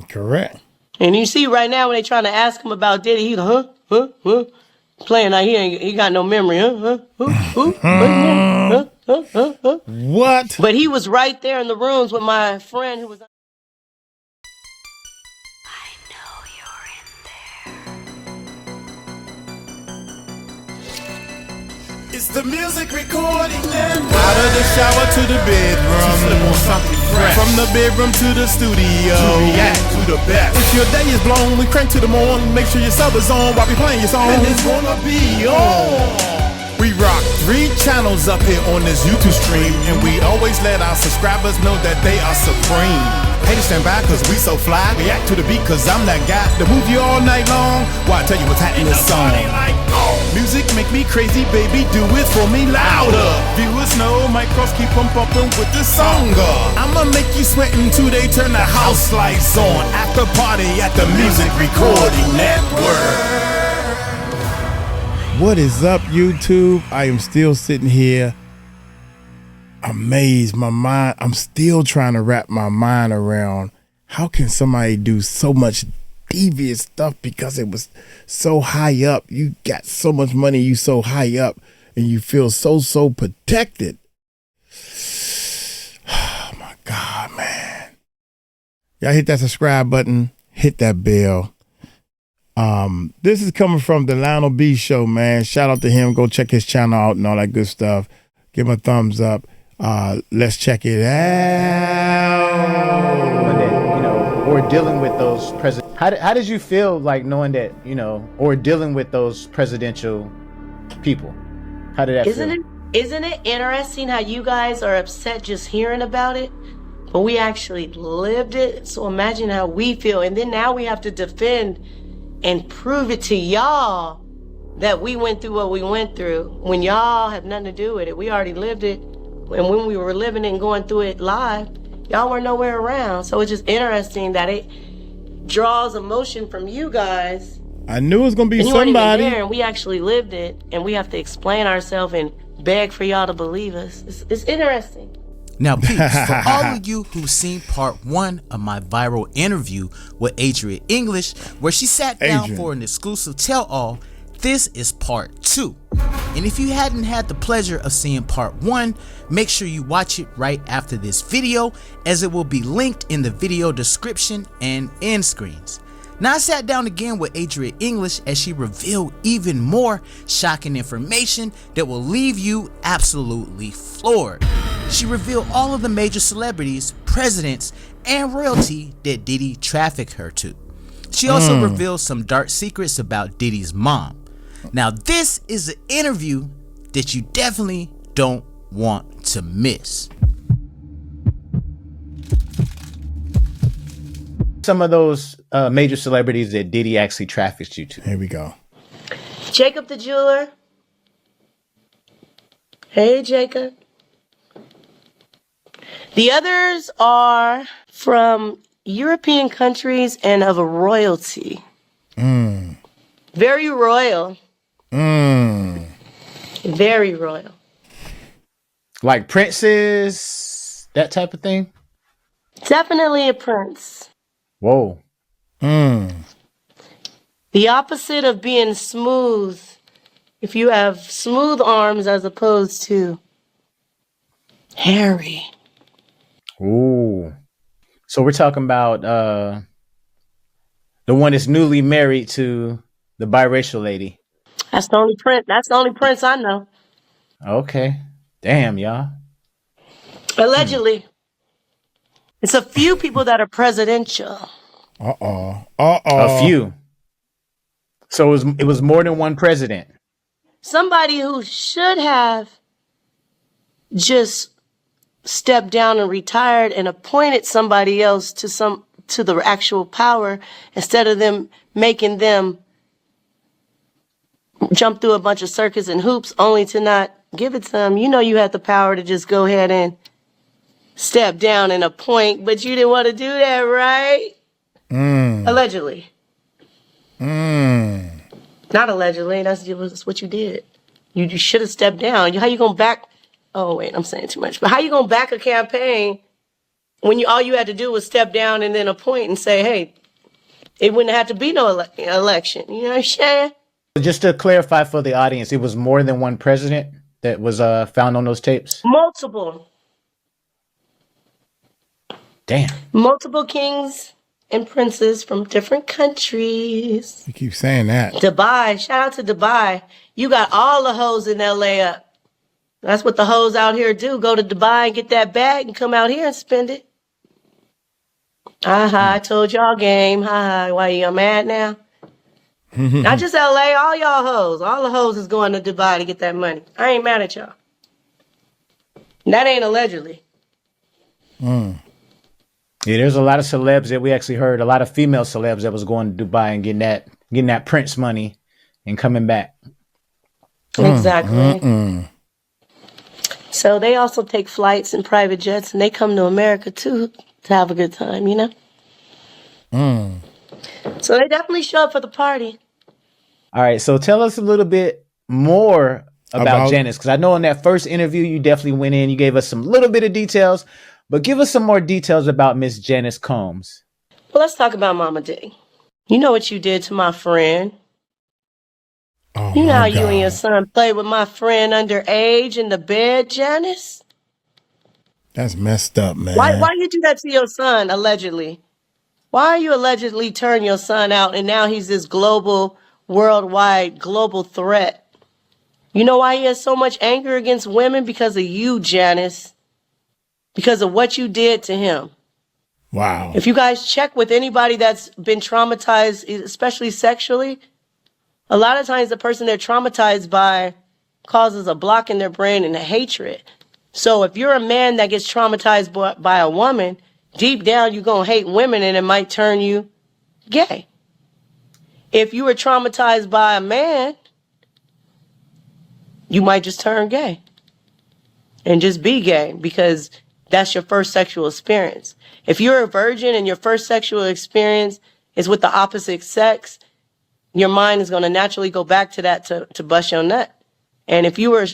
Correct. And you see right now when they trying to ask him about Diddy, he's like, huh? Playing like he got no memory, What? But he was right there in the rooms with my friend who was. It's the music recording network. Out of the shower to the bedroom, from the bedroom to the studio, to the best. If your day is blown, we crank to the morning. Make sure your sub is on while we playing your song. And it's gonna be on. We rock 3 channels up here on this YouTube stream, and we always let our subscribers know that they are supreme. Haters stand by cause we so fly. React to the beat cause I'm that guy to move you all night long. Why I tell you what's happening in this song. Music make me crazy, baby, do it for me louder. Viewers know my cross keep on pumping with this song. I'ma make you sweat until they turn the house lights on. After party at the Music Recording Network. What is up, YouTube? I am still sitting here amazed. My mind, I'm still trying to wrap my mind around how can somebody do so much devious stuff because it was so high up. You got so much money, you so high up, and you feel so protected. Oh my God, man. Y'all hit that subscribe button, hit that bell. This is coming from the Lionel B Show, man. Shout out to him. Go check his channel out and all that good stuff. Give him a thumbs up. Let's check it out. Knowing that, or dealing with those president. How did you feel like knowing that, or dealing with those presidential people? How did that feel? Isn't it interesting how you guys are upset just hearing about it, but we actually lived it? So imagine how we feel, and then now we have to defend and prove it to y'all that we went through what we went through when y'all have nothing to do with it. We already lived it, and when we were living it and going through it live, y'all were nowhere around. So it's just interesting that it draws emotion from you guys. I knew it was gonna be somebody. You weren't even there, and we actually lived it, and we have to explain ourselves and beg for y'all to believe us. It's interesting. Now, peeps, for all of you who've seen part 1 of my viral interview with ADRIA English, where she sat down for an exclusive tell-all, this is part 2. And if you hadn't had the pleasure of seeing part 1, make sure you watch it right after this video, as it will be linked in the video description and end screens. Now I sat down again with ADRIA English as she revealed even more shocking information that will leave you absolutely floored. She revealed all of the major celebrities, presidents, and royalty that Diddy trafficked her to. She also revealed some dark secrets about Diddy's mom. Now this is an interview that you definitely don't want to miss. Some of those major celebrities that Diddy actually trafficked you to. Here we go. Jacob the jeweler. Hey, Jacob. The others are from European countries and of a royalty. Very royal. Very royal. Like princes, that type of thing? Definitely a prince. Whoa. The opposite of being smooth. If you have smooth arms as opposed to hairy. Ooh. So we're talking about the one that's newly married to the biracial lady. That's the only prince. That's the only prince I know. Okay. Damn, y'all. Allegedly. It's a few people that are presidential. A few. So it was more than one president. Somebody who should have just stepped down and retired and appointed somebody else to the actual power, instead of them making them jump through a bunch of circuits and hoops only to not give it to them. You know you had the power to just go ahead and step down and appoint, but you didn't want to do that, right? Allegedly. Not allegedly. That's what you did. You should have stepped down. How you gonna back? Oh wait, I'm saying too much. But how you gonna back a campaign when all you had to do was step down and then appoint and say, hey, it wouldn't have to be no election. You know what I'm saying? Just to clarify for the audience, it was more than one president that was found on those tapes? Multiple. Damn. Multiple kings and princes from different countries. You keep saying that. Dubai. Shout out to Dubai. You got all the hoes in LA up. That's what the hoes out here do. Go to Dubai and get that bag and come out here and spend it. I told y'all game. Why you mad now? Not just LA, all y'all hoes. All the hoes is going to Dubai to get that money. I ain't mad at y'all. That ain't allegedly. Yeah, there's a lot of celebs that we actually heard, a lot of female celebs that was going to Dubai and getting that Prince money and coming back. Exactly. So they also take flights and private jets, and they come to America too to have a good time, you know? So they definitely show up for the party. All right, so tell us a little bit more about Janice, because I know in that first interview you definitely went in, you gave us some little bit of details, but give us some more details about Miss Janice Combs. Well, let's talk about Mama Diddy. You know what you did to my friend. Oh, you know how you and your son played with my friend underage in the bed, Janice? That's messed up, man. Why you do that to your son, allegedly? Why you allegedly turn your son out and now he's this global, worldwide, global threat? You know why he has so much anger against women? Because of you, Janice. Because of what you did to him. Wow. If you guys check with anybody that's been traumatized, especially sexually, a lot of times the person they're traumatized by causes a block in their brain and a hatred. So if you're a man that gets traumatized by a woman, deep down you're going to hate women and it might turn you gay. If you were traumatized by a man, you might just turn gay and just be gay because that's your first sexual experience. If you're a virgin and your first sexual experience is with the opposite sex, your mind is going to naturally go back to that to bust your nut. And if you were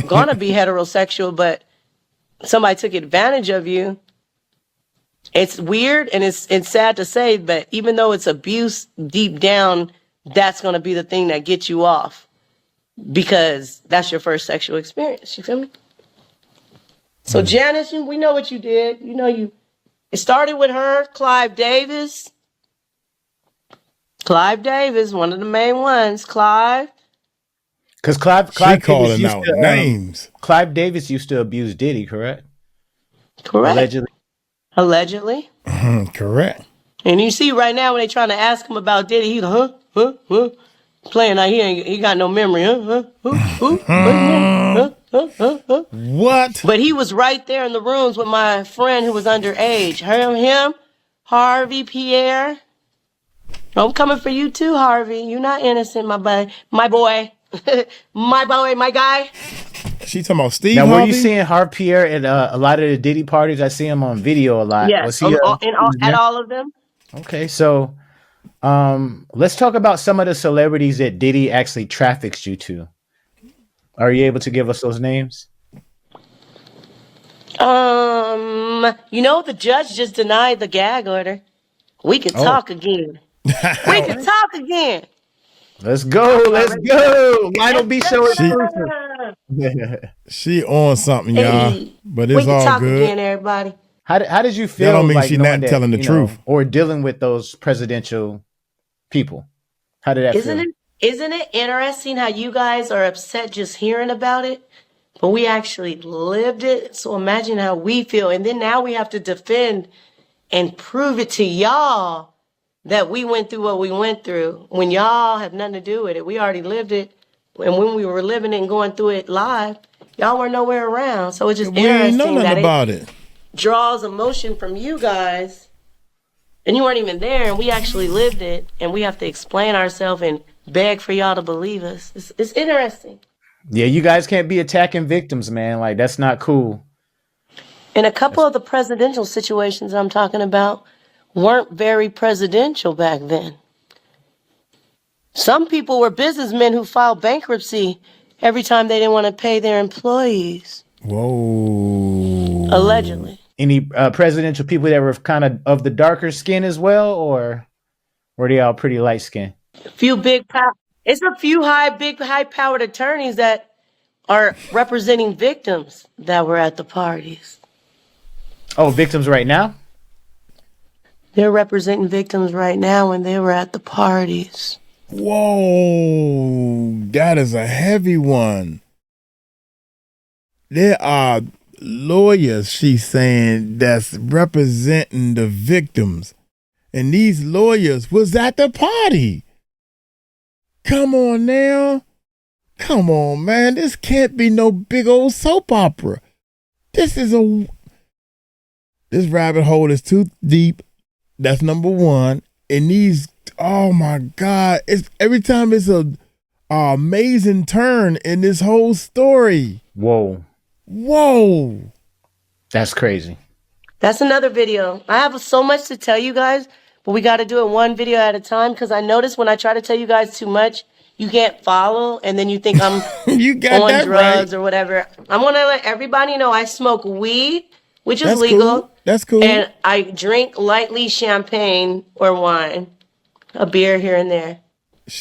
going to be heterosexual, but somebody took advantage of you, it's weird and it's sad to say, but even though it's abuse deep down, that's going to be the thing that gets you off because that's your first sexual experience. You feel me? So Janice, we know what you did. You know, it started with her, Clive Davis. Clive Davis, one of the main ones, Clive. Because Clive calling out names. Clive Davis used to abuse Diddy, correct? Correct. Allegedly. Correct. And you see right now when they trying to ask him about Diddy, he's playing like he got no memory. What? But he was right there in the rooms with my friend who was underage. Him, Harvey, Pierre. I'm coming for you too, Harvey. You're not innocent, my boy. My boy, my guy. She talking about Steve Now, Harvey? were you seeing Harvey Pierre at a lot of the Diddy parties? I see him on video a lot. Yes, Was he, at all of them. Okay, so let's talk about some of the celebrities that Diddy actually traffics you to. Are you able to give us those names? The judge just denied the gag order. We could talk again. We could talk again. Let's go. Lionel B show is She on something, y'all. Hey, But it's we can all talk good. again, everybody. How did you feel? That don't mean like she knowing not telling the truth, or dealing with those presidential people? How did that feel? Isn't it interesting how you guys are upset just hearing about it, but we actually lived it? So imagine how we feel, and then now we have to defend and prove it to y'all that we went through what we went through when y'all have nothing to do with it. We already lived it, and when we were living it and going through it live, y'all were nowhere around. So it's just we ain't interesting know nothing that about it. Draws emotion from you guys, and you weren't even there, and we actually lived it, and we have to explain ourselves and beg for y'all to believe us. It's interesting. Yeah, you guys can't be attacking victims, man. Like, that's not cool. And a couple of the presidential situations I'm talking about weren't very presidential back then. Some people were businessmen who filed bankruptcy every time they didn't want to pay their employees. Whoa. Allegedly. any presidential people that were kind of the darker skin as well, or were they all pretty light skin? It's a few high-powered attorneys that are representing victims that were at the parties. Oh, victims right now? They're representing victims right now when they were at the parties. Whoa, that is a heavy one. There are lawyers, she's saying, that's representing the victims. And these lawyers was at the party. Come on now. Come on, man. This can't be no big old soap opera. This rabbit hole is too deep. That's number one. And these, oh my God. Every time it's a amazing turn in this whole story. Whoa. That's crazy. That's another video. I have so much to tell you guys, but we got to do it one video at a time, because I notice when I try to tell you guys too much, you can't follow, and then you think I'm you got on that drugs right. or whatever. I want to let everybody know I smoke weed, which is That's legal. Cool. That's cool. And I drink lightly champagne or wine, a beer here and there.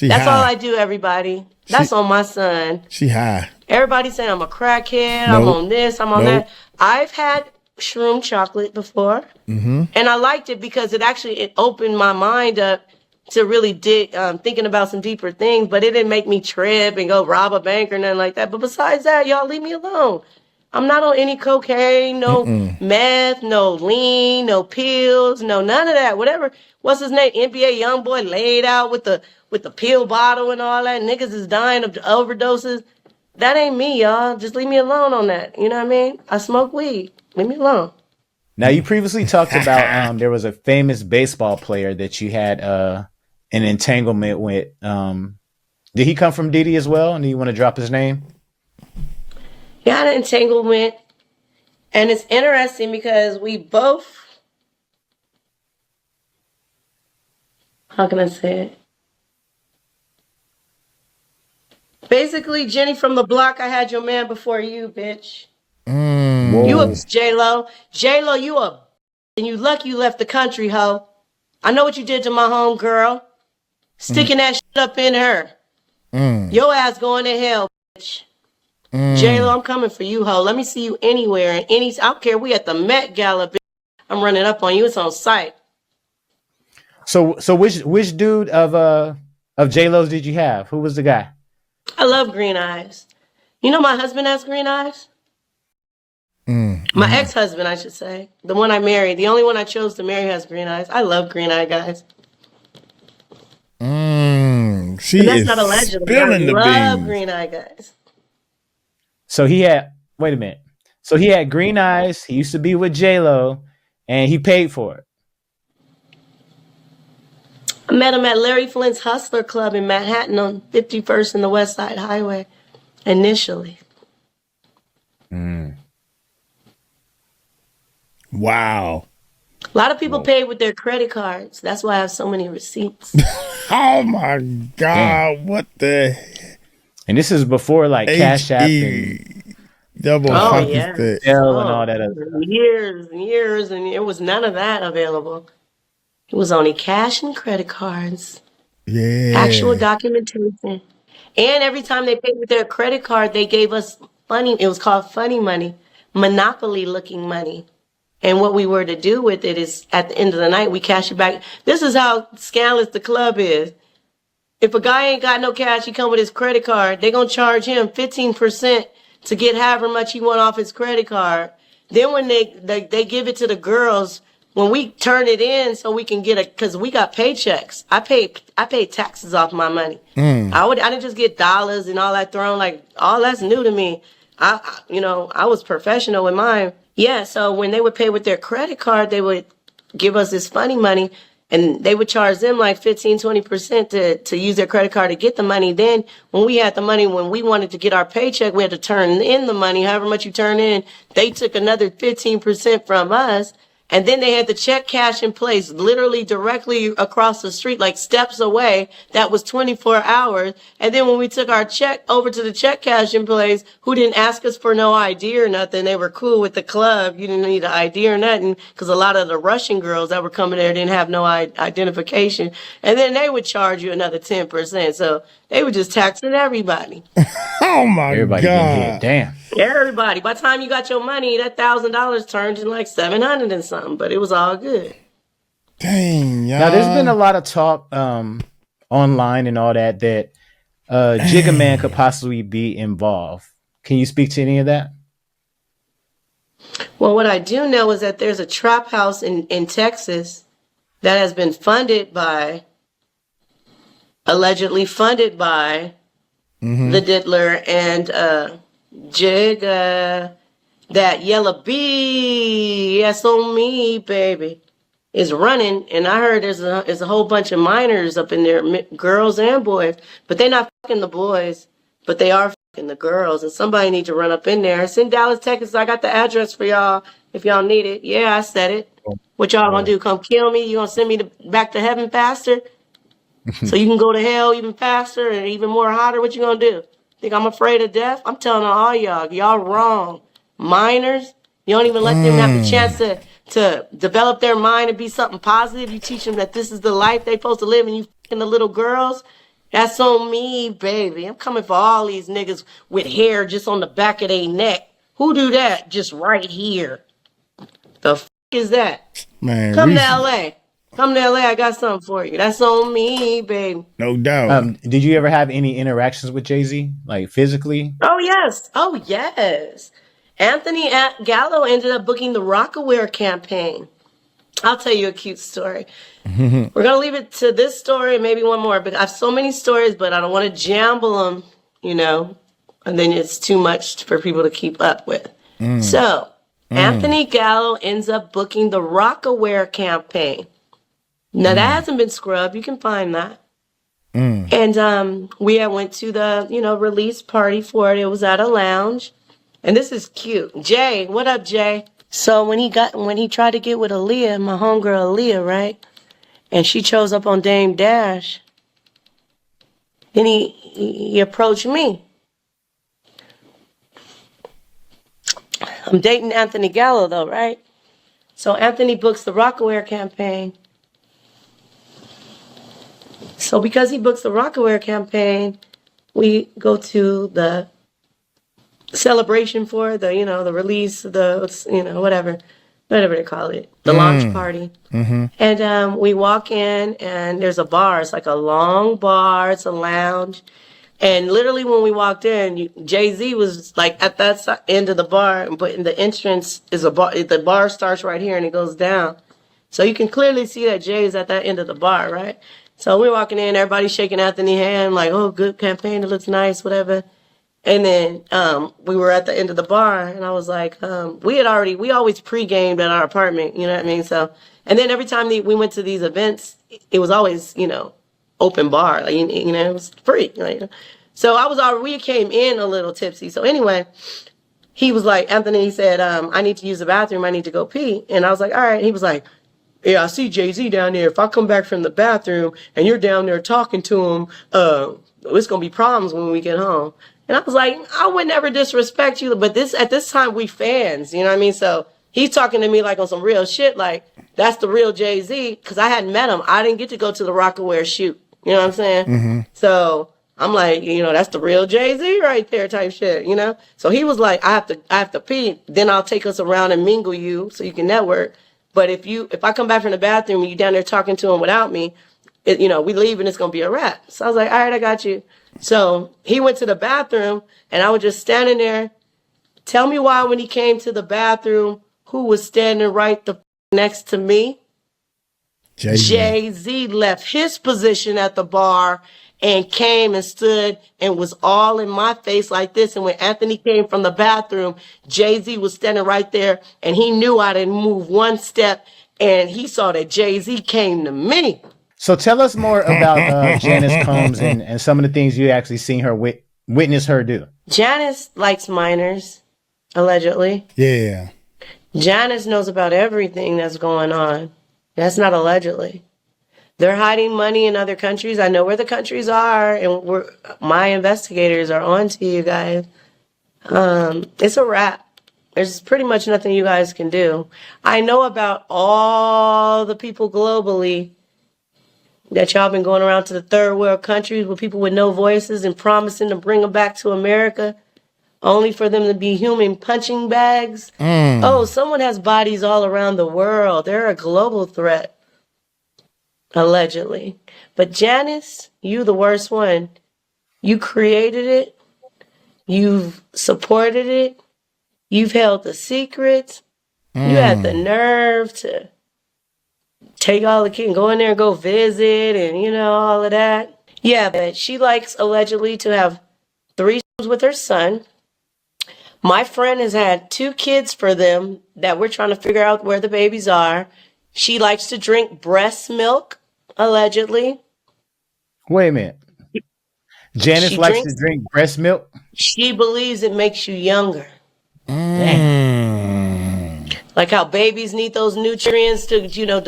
That's all I do, everybody. That's on my son. She high. Everybody's saying I'm a crackhead. Nope. I'm on this. I'm on that. I've had shroom chocolate before, and I liked it because it opened my mind up to really thinking about some deeper things. But it didn't make me trip and go rob a bank or nothing like that. But besides that, y'all leave me alone. I'm not on any cocaine, no meth, no lean, no pills, no none of that. Whatever. What's his name? NBA young boy laid out with the pill bottle and all that. Niggas is dying of overdoses. That ain't me, y'all. Just leave me alone on that. You know what I mean? I smoke weed. Leave me alone. Now, you previously talked about there was a famous baseball player that you had an entanglement with. Did he come from Diddy as well? And do you want to drop his name? He had an entanglement. And it's interesting because we both, how can I say it? Basically, Jenny from the block, I had your man before you, bitch. You a J-Lo. J-Lo, you a and you lucky you left the country, ho. I know what you did to my home girl. Sticking that shit up in her. Your ass going to hell, bitch. J-Lo, I'm coming for you, ho. Let me see you anywhere. I don't care. We at the Met Gala, bitch. I'm running up on you. It's on site. So which dude of J-Lo's did you have? Who was the guy? I love green eyes. You know my husband has green eyes? My ex-husband, I should say. The one I married. The only one I chose to marry has green eyes. I love green eye guys. She is not allegedly. Spilling the beans. I love green eye guys. So he had, wait a minute. So he had green eyes. He used to be with J-Lo, and he paid for it. I met him at Larry Flint's Hustler Club in Manhattan on 51st and the West Side Highway initially. Wow. A lot of people paid with their credit cards. That's why I have so many receipts. Oh my God. Damn. What the heck? And this is before like Cash App and double and all that other years and years, and it was none of that available. It was only cash and credit cards. Yeah. Actual documentation. And every time they paid with their credit card, they gave us funny. It was called funny money, monopoly looking money. And what we were to do with it is at the end of the night, we cash it back. This is how scandalous the club is. If a guy ain't got no cash, he come with his credit card, they're going to charge him 15% to get however much he want off his credit card. Then when they give it to the girls, when we turn it in so we can get because we got paychecks. I paid taxes off my money. I didn't just get dollars and all that thrown, like all that's new to me. I was professional with mine. Yeah, so when they would pay with their credit card, they would give us this funny money, and they would charge them like 15-20% to use their credit card to get the money. Then when we had the money, when we wanted to get our paycheck, we had to turn in the money. However much you turn in, they took another 15% from us, And then they had the check cash in place, literally directly across the street, like steps away. That was 24 hours. And then when we took our check over to the check cash in place, who didn't ask us for no ID or nothing, they were cool with the club. You didn't need an ID or nothing, because a lot of the Russian girls that were coming there didn't have no identification. And then they would charge you another 10%. So they were just taxing everybody. Oh my Everybody God. getting hit. Damn. Everybody. By the time you got your money, that $1,000 turned into like 700 and something, but it was all good. Dang, y'all. Now there's been a lot of talk online and all that Jigga Man could possibly be involved. Can you speak to any of that? Well, what I do know is that there's a trap house in Texas that has been allegedly funded by the Diddler and Jigga. That yellow bee, yes on me, baby, is running. And I heard there's a whole bunch of minors up in there, girls and boys, but they're not fucking the boys, but they are fucking the girls. And somebody needs to run up in there. It's in Dallas, Texas. I got the address for y'all if y'all need it. Yeah, I said it. What y'all gonna do? Come kill me? You gonna send me back to heaven faster? So you can go to hell even faster and even more hotter? What you gonna do? Think I'm afraid of death? I'm telling all y'all wrong. Minors, you don't even let them have the chance to develop their mind and be something positive. You teach them that this is the life they're supposed to live, and you fucking the little girls. That's on me, baby. I'm coming for all these niggas with hair just on the back of their neck. Who do that? Just right here. The f*** is that? Man, Come to L.A. Come to L.A. I got something for you. That's on me, baby. No doubt. Did you ever have any interactions with Jay-Z, like physically? Oh, yes. Oh, yes. Anthony Gallo ended up booking the Rockaware campaign. I'll tell you a cute story. We're going to leave it to this story and maybe one more, but I have so many stories, but I don't want to jumble them, and then it's too much for people to keep up with. So Anthony Gallo ends up booking the Rockaware campaign. Now, that hasn't been scrubbed. You can find that. And we had went to the, release party for it. It was at a lounge. And this is cute. Jay, what up, Jay? So when he tried to get with Aaliyah, my homegirl Aaliyah, right? And she chose up on Dame Dash. Then he approached me. I'm dating Anthony Gallo though, right? So Anthony books the Rockaware campaign. So because he books the Rockaware campaign, we go to the celebration for the release, whatever they call it, the launch party. And we walk in and there's a bar. It's like a long bar. It's a lounge. And literally when we walked in, Jay-Z was like at that end of the bar, but in the entrance is a bar. The bar starts right here and it goes down. So you can clearly see that Jay is at that end of the bar, right? So we're walking in, everybody's shaking Anthony's hand, like, oh, good campaign, it looks nice, whatever. And then we were at the end of the bar, and I was like, we always pre-gamed at our apartment, you know what I mean? So, and then every time we went to these events, it was always, open bar, like, it was free. So we came in a little tipsy. So anyway, he was like, Anthony said, I need to use the bathroom, I need to go pee. And I was like, all right. He was like, yeah, I see Jay-Z down there. If I come back from the bathroom and you're down there talking to him, it's going to be problems when we get home. And I was like, I would never disrespect you, but at this time we fans, you know what I mean? So he's talking to me like on some real shit, like that's the real Jay-Z, because I hadn't met him. I didn't get to go to the Rockaware shoot, you know what I'm saying? So I'm like, that's the real Jay-Z right there type shit, So he was like, I have to pee, then I'll take us around and mingle you so you can network. But if I come back from the bathroom and you down there talking to him without me, we leave and it's going to be a wrap. So I was like, all right, I got you. So he went to the bathroom and I was just standing there. Tell me why when he came to the bathroom, who was standing right next to me? Jay-Z left his position at the bar and came and stood and was all in my face like this. And when Anthony came from the bathroom, Jay-Z was standing right there and he knew I didn't move one step and he saw that Jay-Z came to me. So tell us more about Janice Combs and some of the things you actually seen her witness her do. Janice likes minors, allegedly. Yeah. Janice knows about everything that's going on. That's not allegedly. They're hiding money in other countries. I know where the countries are, and my investigators are on to you guys. It's a wrap. There's pretty much nothing you guys can do. I know about all the people globally that y'all been going around to the third world countries with people with no voices and promising to bring them back to America, only for them to be human punching bags. Oh, someone has bodies all around the world. They're a global threat, allegedly. But Janice, you the worst one. You created it. You've supported it. You've held the secrets. You had the nerve to take all the kids and go in there and go visit and, you know, all of that. Yeah, but she likes allegedly to have threesomes with her son. My friend has had 2 kids for them that we're trying to figure out where the babies are. She likes to drink breast milk, allegedly. Wait a minute. Janice likes to drink breast milk? She believes it makes you younger. Damn. Like how babies need those nutrients to, you know,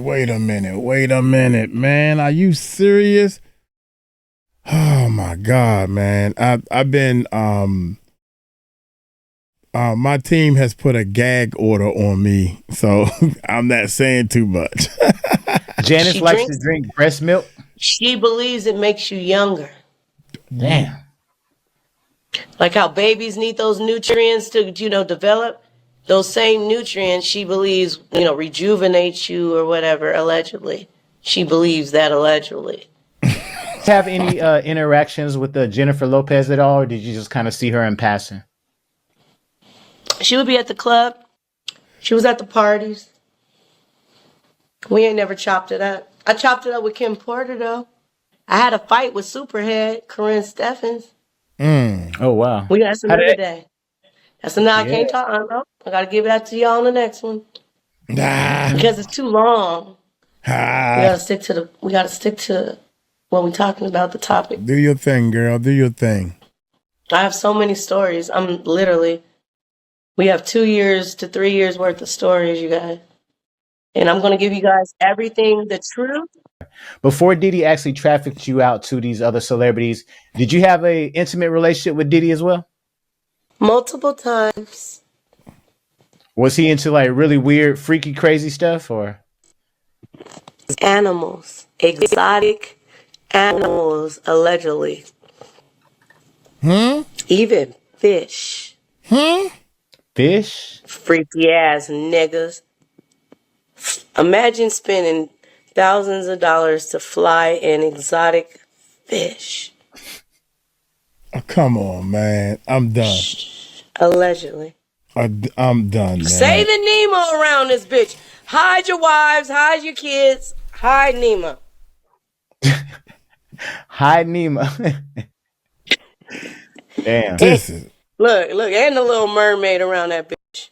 Wait a minute, man. Are you serious? Oh my God, man. I've been my team has put a gag order on me, so I'm not saying too much. Janice likes to drink breast milk? She believes it makes you younger. Damn. Like how babies need those nutrients to, you know, develop. Those same nutrients, she believes, you know, rejuvenate you or whatever, allegedly. She believes that allegedly. Have any interactions with Jennifer Lopez at all, or did you just kind of see her in passing? She would be at the club. She was at the parties. We ain't never chopped it up. I chopped it up with Kim Porter, though. I had a fight with Superhead, Corinne Steffens. Oh, wow. That's another day. That's another I can't talk. I got to give that to y'all on the next one. Because it's too long. We got to stick to what we're talking about, the topic. Do your thing, girl. Do your thing. I have so many stories. We have 2 years to 3 years worth of stories, you guys. And I'm going to give you guys everything, the truth. Before Diddy actually trafficked you out to these other celebrities, did you have a intimate relationship with Diddy as well? Multiple times. Was he into like really weird, freaky, crazy stuff, or? Animals. Exotic animals, allegedly. Even fish. Fish? Freaky ass niggas. Imagine spending thousands of dollars to fly an exotic fish. Oh, come on, man. I'm done. Allegedly. I'm done, man. Say the Nemo around this bitch. Hide your wives, hide your kids, hide Nemo. Hide Nemo. Damn. Look, and the little mermaid around that bitch.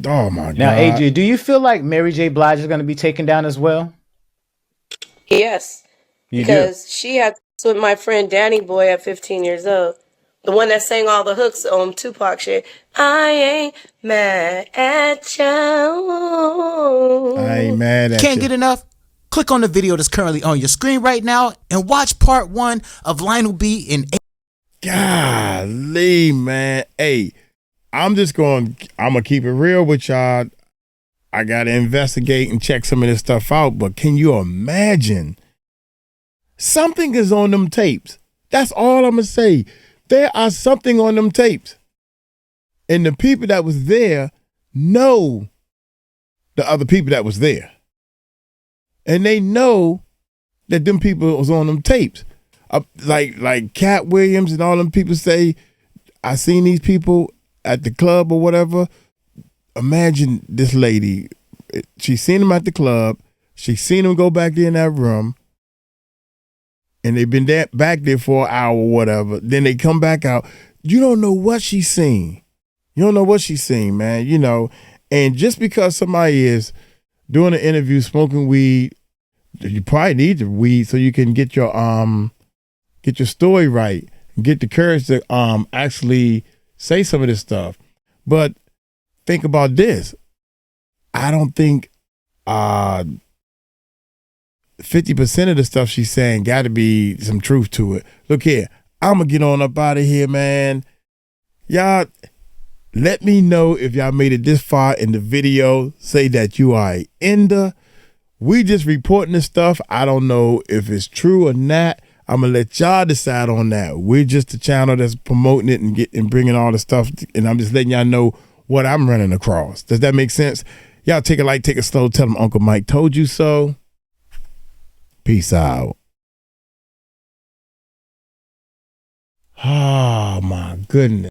Oh my God. Now, AJ, do you feel like Mary J. Blige is going to be taken down as well? Yes. Because she had with my friend Danny Boy at 15 years old. The one that sang all the hooks on Tupac shit. I ain't mad at you. I ain't mad at you. Can't get enough? Click on the video that's currently on your screen right now and watch part 1 of Lionel B in Golly, man. Hey, I'm going to keep it real with y'all. I got to investigate and check some of this stuff out, but can you imagine? Something is on them tapes. That's all I'm going to say. There are something on them tapes. And the people that was there know the other people that was there. And they know that them people was on them tapes. Like Cat Williams and all them people say, I seen these people at the club or whatever. Imagine this lady. She seen them at the club. She seen them go back there in that room. And they've been back there for an hour or whatever. Then they come back out. You don't know what she's seen. You don't know what she's seen, man. You know, and just because somebody is doing an interview smoking weed, you probably need the weed so you can get your story right and get the courage to actually say some of this stuff. But think about this. I don't think 50% of the stuff she's saying got to be some truth to it. Look here, I'm going to get on up out of here, man. Y'all, let me know if y'all made it this far in the video. Say that you are a ender. We just reporting this stuff. I don't know if it's true or not. I'm going to let y'all decide on that. We're just the channel that's promoting it and bringing all the stuff. And I'm just letting y'all know what I'm running across. Does that make sense? Y'all take it light, take it slow. Tell them Uncle Mike told you so. Peace out. Oh, my goodness.